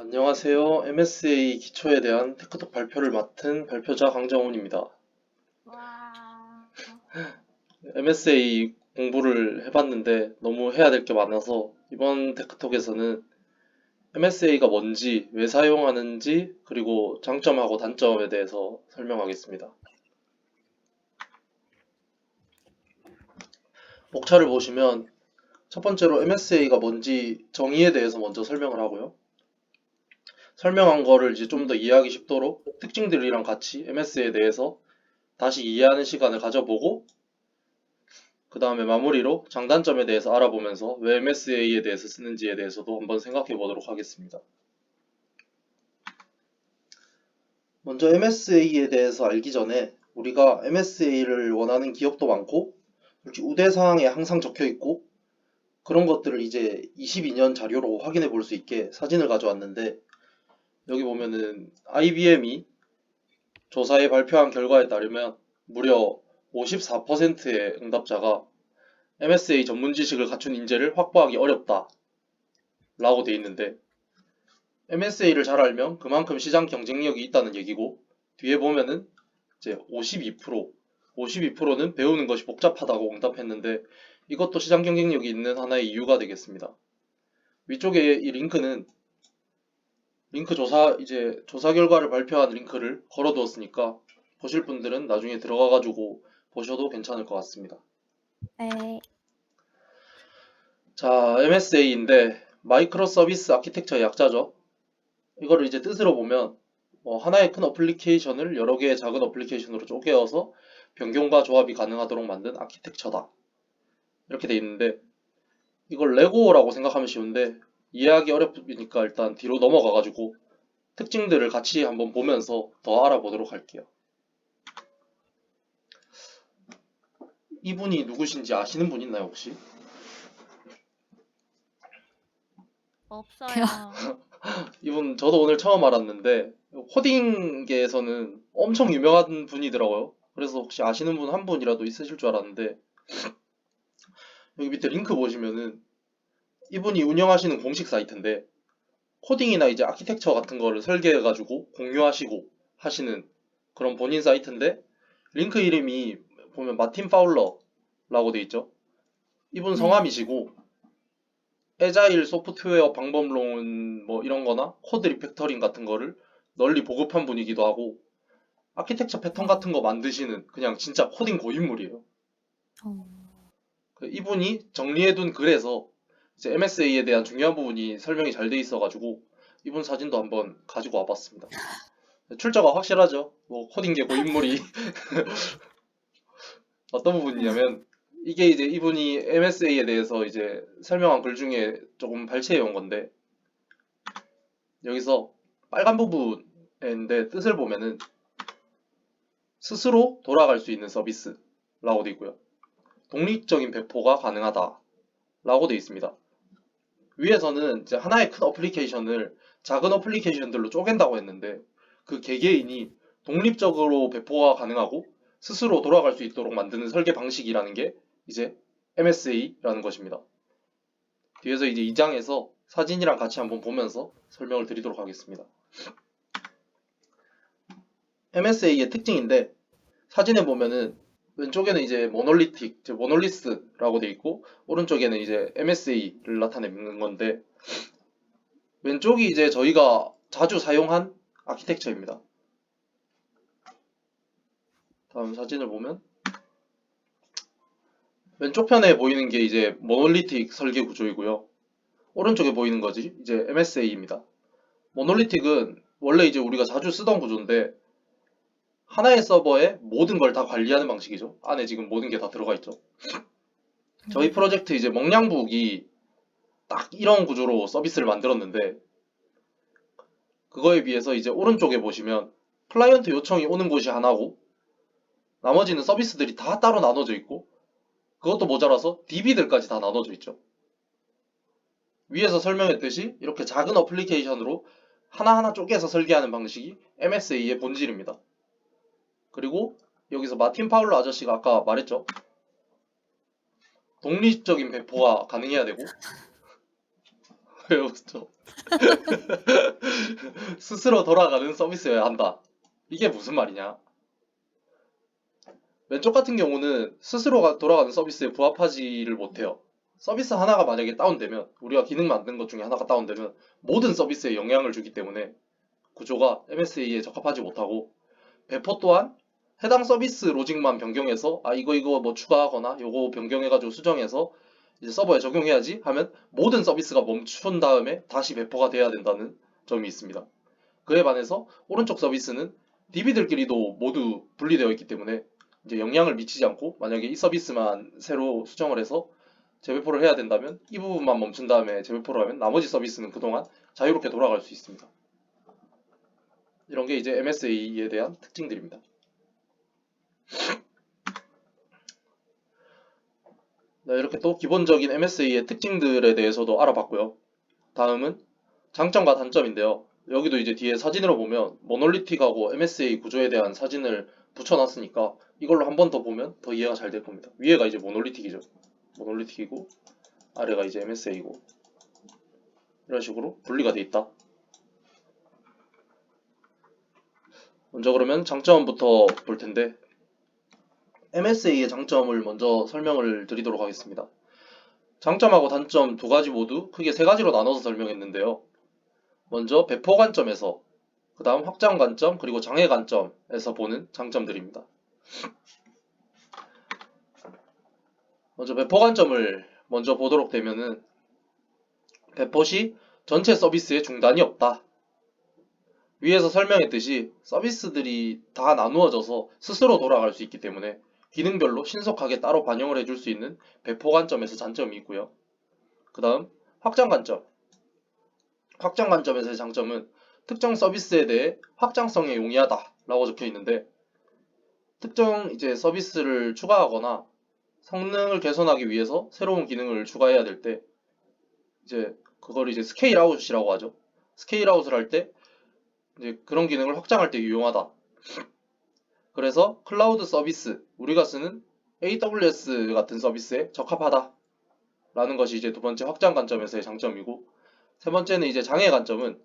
안녕하세요. MSA 기초에 대한 테크톡 발표를 맡은 발표자 강정훈입니다. 와, MSA 공부를 해봤는데 너무 해야 될 게 많아서 이번 테크톡에서는 MSA가 뭔지, 왜 사용하는지, 그리고 장점하고 단점에 대해서 설명하겠습니다. 목차를 보시면 첫 번째로 MSA가 뭔지 정의에 대해서 먼저 설명을 하고요. 설명한 거를 이제 좀 더 이해하기 쉽도록 특징들이랑 같이 MSA에 대해서 다시 이해하는 시간을 가져보고 그 다음에 마무리로 장단점에 대해서 알아보면서 왜 MSA에 대해서 쓰는지에 대해서도 한번 생각해 보도록 하겠습니다. 먼저 MSA에 대해서 알기 전에 우리가 MSA를 원하는 기업도 많고 솔직히 우대사항에 항상 적혀 있고 그런 것들을 이제 22년 자료로 확인해 볼 수 있게 사진을 가져왔는데 여기 보면은 IBM이 조사에 발표한 결과에 따르면 무려 54%의 응답자가 MSA 전문 지식을 갖춘 인재를 확보하기 어렵다 라고 돼 있는데 MSA를 잘 알면 그만큼 시장 경쟁력이 있다는 얘기고 뒤에 보면은 이제 52%는 배우는 것이 복잡하다고 응답했는데 이것도 시장 경쟁력이 있는 하나의 이유가 되겠습니다. 위쪽에 이 링크는 링크 조사 이제 조사 결과를 발표한 링크를 걸어두었으니까 보실 분들은 나중에 들어가가지고 보셔도 괜찮을 것 같습니다. 네. 자, MSA인데 마이크로 서비스 아키텍처의 약자죠. 이거를 이제 뜻으로 보면 하나의 큰 어플리케이션을 여러 개의 작은 어플리케이션으로 쪼개어서 변경과 조합이 가능하도록 만든 아키텍처다. 이렇게 돼 있는데 이걸 레고라고 생각하면 쉬운데 이해하기 어렵으니까 일단 뒤로 넘어가가지고 특징들을 같이 한번 보면서 더 알아보도록 할게요. 이분이 누구신지 아시는 분 있나요 혹시? 없어요. 이분 저도 오늘 처음 알았는데 코딩계에서는 엄청 유명한 분이더라고요. 그래서 혹시 아시는 분 한 분이라도 있으실 줄 알았는데 여기 밑에 링크 보시면은 이분이 운영하시는 공식 사이트인데 코딩이나 이제 아키텍처 같은 거를 설계해가지고 공유하시고 하시는 그런 본인 사이트인데 링크 이름이 보면 마틴 파울러라고 돼 있죠. 이분 네. 성함이시고 에자일 소프트웨어 방법론 뭐 이런 거나 코드 리팩터링 같은 거를 널리 보급한 분이기도 하고 아키텍처 패턴 어. 같은 거 만드시는 그냥 진짜 코딩 고인물이에요. 어. 이분이 정리해둔 글에서 이제 MSA에 대한 중요한 부분이 설명이 잘 돼 있어가지고 이분 사진도 한번 가지고 와봤습니다. 출처가 확실하죠. 뭐 코딩계 고인물이 어떤 부분이냐면 이게 이제 이분이 MSA에 대해서 이제 설명한 글 중에 조금 발췌해 온 건데 여기서 빨간 부분인데 뜻을 보면은 스스로 돌아갈 수 있는 서비스라고 돼 있고요. 독립적인 배포가 가능하다라고 돼 있습니다. 위에서는 이제 하나의 큰 어플리케이션을 작은 어플리케이션들로 쪼갠다고 했는데 그 개개인이 독립적으로 배포가 가능하고 스스로 돌아갈 수 있도록 만드는 설계 방식이라는 게 이제 MSA라는 것입니다. 뒤에서 이제 2장에서 사진이랑 같이 한번 보면서 설명을 드리도록 하겠습니다. MSA의 특징인데 사진에 보면은 왼쪽에는 이제 모놀리틱, 모놀리스라고 돼 있고 오른쪽에는 이제 MSA를 나타내는 건데 왼쪽이 이제 저희가 자주 사용한 아키텍처입니다. 다음 사진을 보면 왼쪽 편에 보이는 게 이제 모놀리틱 설계 구조이고요. 오른쪽에 보이는 것이 이제 MSA입니다. 모놀리틱은 원래 이제 우리가 자주 쓰던 구조인데 하나의 서버에 모든 걸 다 관리하는 방식이죠. 안에 지금 모든 게 다 들어가 있죠. 저희 네. 프로젝트 이제 먹량북이 딱 이런 구조로 서비스를 만들었는데 그거에 비해서 이제 오른쪽에 보시면 클라이언트 요청이 오는 곳이 하나고 나머지는 서비스들이 다 따로 나눠져 있고 그것도 모자라서 DB들까지 다 나눠져 있죠. 위에서 설명했듯이 이렇게 작은 어플리케이션으로 하나하나 쪼개서 설계하는 방식이 MSA의 본질입니다. 그리고 여기서 마틴 파울러 아저씨가 아까 말했죠. 독립적인 배포가 가능해야 되고 왜 웃죠? 스스로 돌아가는 서비스여야 한다. 이게 무슨 말이냐? 왼쪽 같은 경우는 스스로 돌아가는 서비스에 부합하지를 못해요. 서비스 하나가 만약에 다운되면, 우리가 기능 만든 것 중에 하나가 다운되면 모든 서비스에 영향을 주기 때문에 구조가 MSA에 적합하지 못하고, 배포 또한 해당 서비스 로직만 변경해서 이거 뭐 추가하거나 요거 변경해가지고 수정해서 이제 서버에 적용해야지 하면 모든 서비스가 멈춘 다음에 다시 배포가 돼야 된다는 점이 있습니다. 그에 반해서 오른쪽 서비스는 DB들끼리도 모두 분리되어 있기 때문에 이제 영향을 미치지 않고, 만약에 이 서비스만 새로 수정을 해서 재배포를 해야 된다면 이 부분만 멈춘 다음에 재배포를 하면 나머지 서비스는 그동안 자유롭게 돌아갈 수 있습니다. 이런 게 이제 MSA에 대한 특징들입니다. 네, 이렇게 또 기본적인 MSA의 특징들에 대해서도 알아봤고요. 다음은 장점과 단점인데요. 여기도 이제 뒤에 사진으로 보면 모놀리틱하고 MSA 구조에 대한 사진을 붙여놨으니까 이걸로 한 번 더 보면 더 이해가 잘 될 겁니다. 위에가 이제 모놀리틱이죠. 모놀리틱이고 아래가 이제 MSA고 이런 식으로 분리가 돼 있다. 먼저 그러면 장점부터 볼 텐데, MSA의 장점을 먼저 설명을 드리도록 하겠습니다. 장점하고 단점 두 가지 모두 크게 세 가지로 나눠서 설명했는데요. 먼저 배포 관점에서, 그 다음 확장 관점, 그리고 장애 관점에서 보는 장점들입니다. 먼저 배포 관점을 먼저 보도록 되면은, 배포 시 전체 서비스에 중단이 없다. 위에서 설명했듯이 서비스들이 다 나누어져서 스스로 돌아갈 수 있기 때문에 기능별로 신속하게 따로 반영을 해줄 수 있는 배포 관점에서 장점이 있고요. 그 다음 확장 관점. 확장 관점에서의 장점은 특정 서비스에 대해 확장성에 용이하다 라고 적혀 있는데, 특정 이제 서비스를 추가하거나 성능을 개선하기 위해서 새로운 기능을 추가해야 될 때 이제 그걸 이제 스케일 아웃이라고 하죠. 스케일 아웃을 할 때 이제 그런 기능을 확장할 때 유용하다. 그래서 클라우드 서비스, 우리가 쓰는 AWS 같은 서비스에 적합하다 라는 것이 이제 두 번째 확장 관점에서의 장점이고, 세 번째는 이제 장애 관점은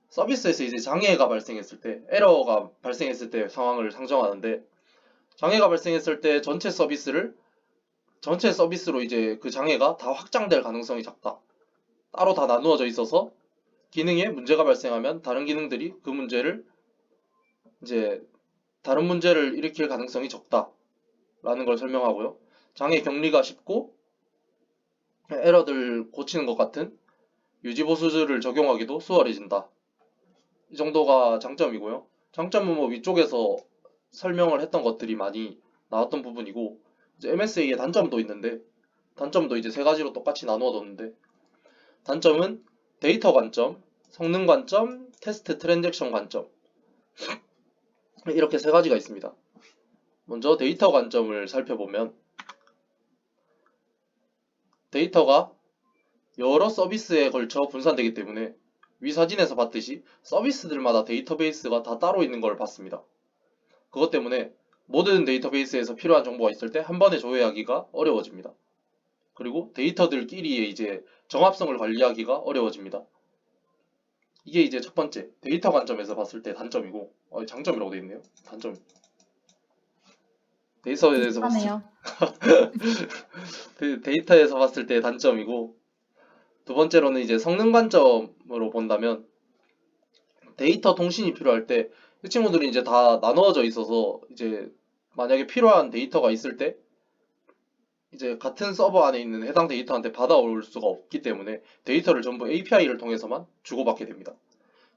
서비스에서 이제 장애가 발생했을 때, 에러가 발생했을 때 상황을 상정하는데, 장애가 발생했을 때 전체 서비스로 이제 그 장애가 다 확장될 가능성이 작다. 따로 다 나누어져 있어서 기능에 문제가 발생하면 다른 기능들이 그 문제를 이제 다른 문제를 일으킬 가능성이 적다 라는 걸 설명하고요. 장애 격리가 쉽고 에러들 고치는 것 같은 유지보수를 적용하기도 수월해진다. 이 정도가 장점이고요. 장점은 뭐 위쪽에서 설명을 했던 것들이 많이 나왔던 부분이고, 이제 MSA의 단점도 있는데, 단점도 이제 세 가지로 똑같이 나누어뒀는데, 단점은 데이터 관점, 성능 관점, 테스트 트랜잭션 관점, 이렇게 세 가지가 있습니다. 먼저 데이터 관점을 살펴보면, 데이터가 여러 서비스에 걸쳐 분산되기 때문에 위 사진에서 봤듯이 서비스들마다 데이터베이스가 다 따로 있는 걸 봤습니다. 그것 때문에 모든 데이터베이스에서 필요한 정보가 있을 때 한 번에 조회하기가 어려워집니다. 그리고 데이터들끼리의 이제 정합성을 관리하기가 어려워집니다. 이게 이제 첫 번째 데이터 관점에서 봤을 때 단점이고, 장점이라고 되어 있네요. 단점. 데이터에 대해서 비슷하네요. 데이터에서 봤을 때 단점이고, 두 번째로는 이제 성능 관점으로 본다면, 데이터 통신이 필요할 때 이 친구들이 이제 다 나누어져 있어서 이제 만약에 필요한 데이터가 있을 때 이제 같은 서버 안에 있는 해당 데이터한테 받아올 수가 없기 때문에 데이터를 전부 API를 통해서만 주고받게 됩니다.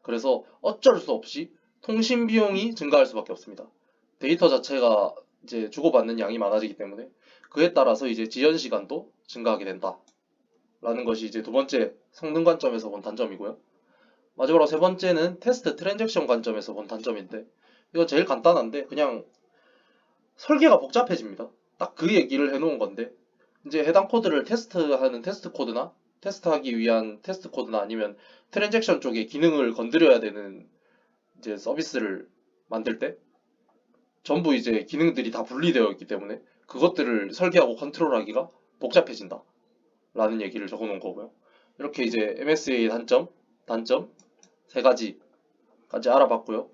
그래서 어쩔 수 없이 통신 비용이 증가할 수밖에 없습니다. 데이터 자체가 이제 주고받는 양이 많아지기 때문에 그에 따라서 이제 지연 시간도 증가하게 된다 라는 것이 이제 두 번째 성능 관점에서 본 단점이고요. 마지막으로 세 번째는 테스트 트랜잭션 관점에서 본 단점인데, 이거 제일 간단한데 그냥 설계가 복잡해집니다. 딱 그 얘기를 해놓은 건데, 이제 해당 코드를 테스트하는 테스트 코드나 테스트하기 위한 테스트 코드나 아니면 트랜잭션 쪽에 기능을 건드려야 되는 이제 서비스를 만들 때 전부 이제 기능들이 다 분리되어 있기 때문에 그것들을 설계하고 컨트롤하기가 복잡해진다 라는 얘기를 적어놓은 거고요. 이렇게 이제 MSA 단점 세 가지까지 알아봤고요.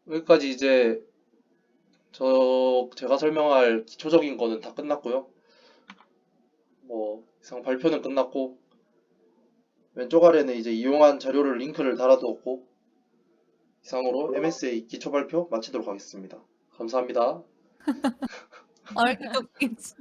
여기까지 이제 제가 설명할 기초적인 거는 다 끝났고요. 뭐 이상 발표는 끝났고 왼쪽 아래는 이제 이용한 자료를 링크를 달아두었고 이상으로 MSA 기초 발표 마치도록 하겠습니다. 감사합니다. 어이없겠지.